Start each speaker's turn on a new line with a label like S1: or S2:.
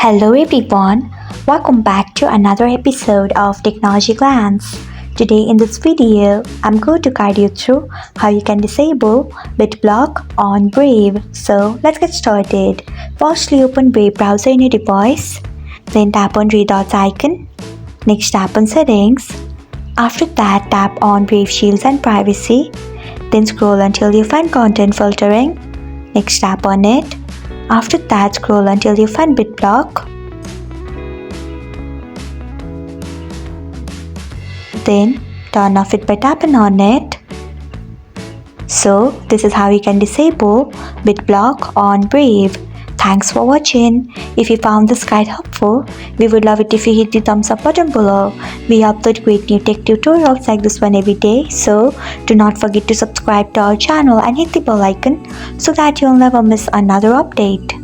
S1: Hello everyone, welcome back to another episode of Technologyglance. Today in this video, I'm going to guide you through how you can disable Bitblock on Brave. So let's get started. Firstly, open Brave browser in your device, then tap on three dots icon. Next tap on settings. After that, tap on Brave Shields and Privacy. Then scroll until you find content filtering. Next tap on it. After that, scroll until you find Bitblock. Then turn off it by tapping on it. So this is how you can disable Bitblock on Brave. Thanks for watching. If you found this guide helpful, we would love it if you hit the thumbs up button below. We upload great new tech tutorials like this one every day, so do not forget to subscribe to our channel and hit the bell icon so that you'll never miss another update.